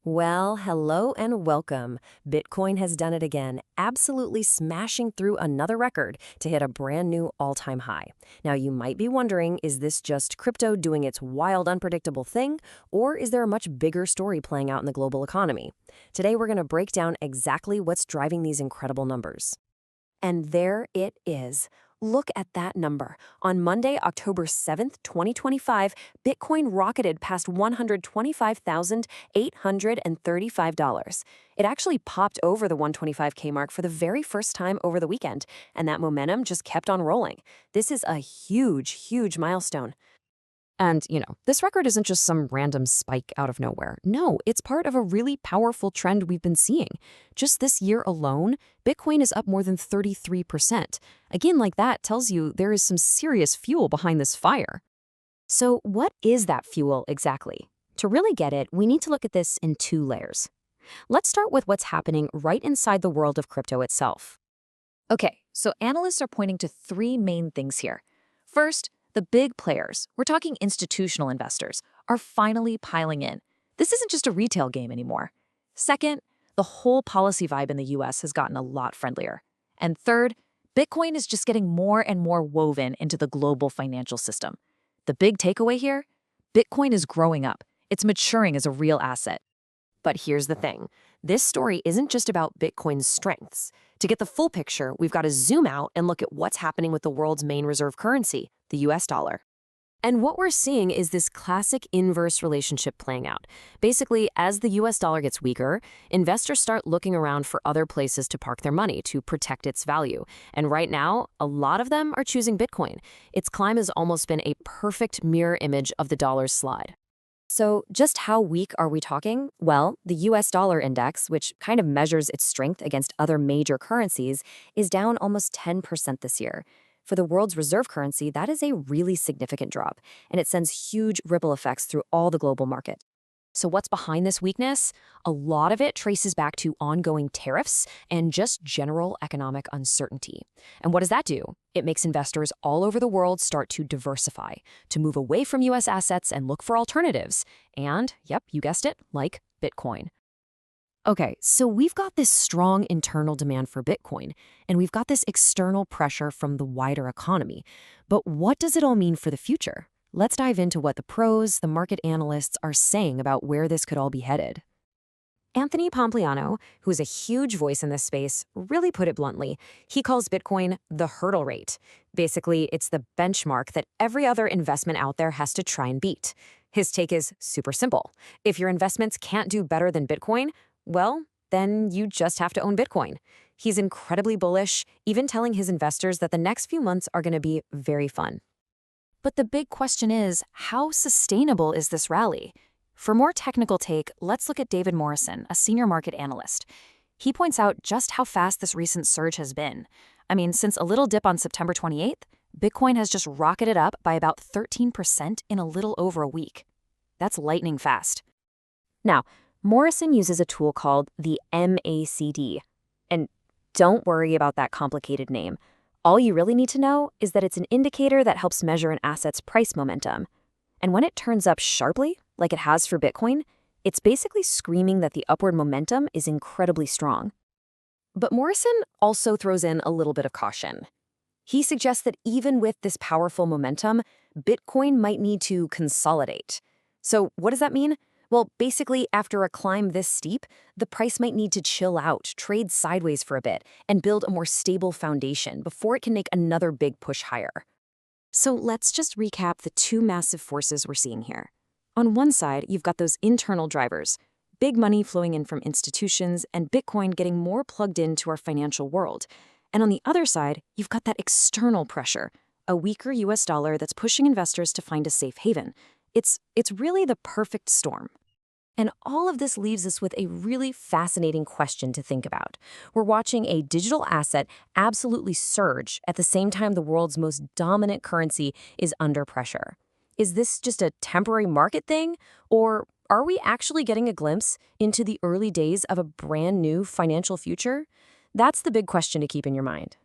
Well, hello and welcome. Bitcoin has done it again, absolutely smashing through another record to hit a brand new all-time high. Now, you might be wondering, is this just crypto doing its wild, unpredictable thing, or is there a much bigger story playing out in the global economy? Today, we're going to break down exactly what's driving these incredible numbers. And there it is. Look at that number. On Monday, October 7th, 2025, Bitcoin rocketed past $125,835. It actually popped over the 125K mark for the very first time over the weekend, and that momentum just kept on rolling. This is a huge milestone. And, this record isn't just some random spike out of nowhere. No, it's part of a really powerful trend we've been seeing. Just this year alone, Bitcoin is up more than 33%. Again, like that tells you there is some serious fuel behind this fire. So what is that fuel exactly? To really get it, we need to look at this in two layers. Let's start with what's happening right inside the world of crypto itself. Okay, so analysts are pointing to three main things here. First, the big players, we're talking institutional investors, are finally piling in. This isn't just a retail game anymore. Second, the whole policy vibe in the US has gotten a lot friendlier. And third, Bitcoin is just getting more and more woven into the global financial system. The big takeaway here? Bitcoin is growing up. It's maturing as a real asset. But here's the thing. This story isn't just about Bitcoin's strengths. To get the full picture, we've got to zoom out and look at what's happening with the world's main reserve currency, the US dollar. And what we're seeing is this classic inverse relationship playing out. Basically, as the US dollar gets weaker, investors start looking around for other places to park their money to protect its value. And right now, a lot of them are choosing Bitcoin. Its climb has almost been a perfect mirror image of the dollar's slide. So just how weak are we talking? Well, the US dollar index, which kind of measures its strength against other major currencies, is down almost 10% this year. For the world's reserve currency, that is a really significant drop, and it sends huge ripple effects through all the global market. So what's behind this weakness? A lot of it traces back to ongoing tariffs and just general economic uncertainty. And what does that do? It makes investors all over the world start to diversify, to move away from US assets and look for alternatives. And, yep, you guessed it, like Bitcoin. Okay, so we've got this strong internal demand for Bitcoin, and we've got this external pressure from the wider economy. But what does it all mean for the future? Let's dive into what the pros, the market analysts, are saying about where this could all be headed. Anthony Pompliano, who is a huge voice in this space, really put it bluntly. He calls Bitcoin the hurdle rate. Basically, it's the benchmark that every other investment out there has to try and beat. His take is super simple. If your investments can't do better than Bitcoin, well, then you just have to own Bitcoin. He's incredibly bullish, even telling his investors that the next few months are going to be very fun. But the big question is, how sustainable is this rally? For more technical take, let's look at David Morrison, a senior market analyst. He points out just how fast this recent surge has been. I mean, since a little dip on September 28th, Bitcoin has just rocketed up by about 13% in a little over a week. That's lightning fast. Now, Morrison uses a tool called the MACD. And don't worry about that complicated name. All you really need to know is that it's an indicator that helps measure an asset's price momentum. And when it turns up sharply, like it has for Bitcoin, it's basically screaming that the upward momentum is incredibly strong. But Morrison also throws in a little bit of caution. He suggests that even with this powerful momentum, Bitcoin might need to consolidate. So what does that mean? Well, basically, after a climb this steep, the price might need to chill out, trade sideways for a bit, and build a more stable foundation before it can make another big push higher. So let's just recap the two massive forces we're seeing here. On one side, you've got those internal drivers, big money flowing in from institutions and Bitcoin getting more plugged into our financial world. And on the other side, you've got that external pressure, a weaker US dollar that's pushing investors to find a safe haven. It's really the perfect storm. And all of this leaves us with a really fascinating question to think about. We're watching a digital asset absolutely surge at the same time the world's most dominant currency is under pressure. Is this just a temporary market thing, or are we actually getting a glimpse into the early days of a brand new financial future? That's the big question to keep in your mind.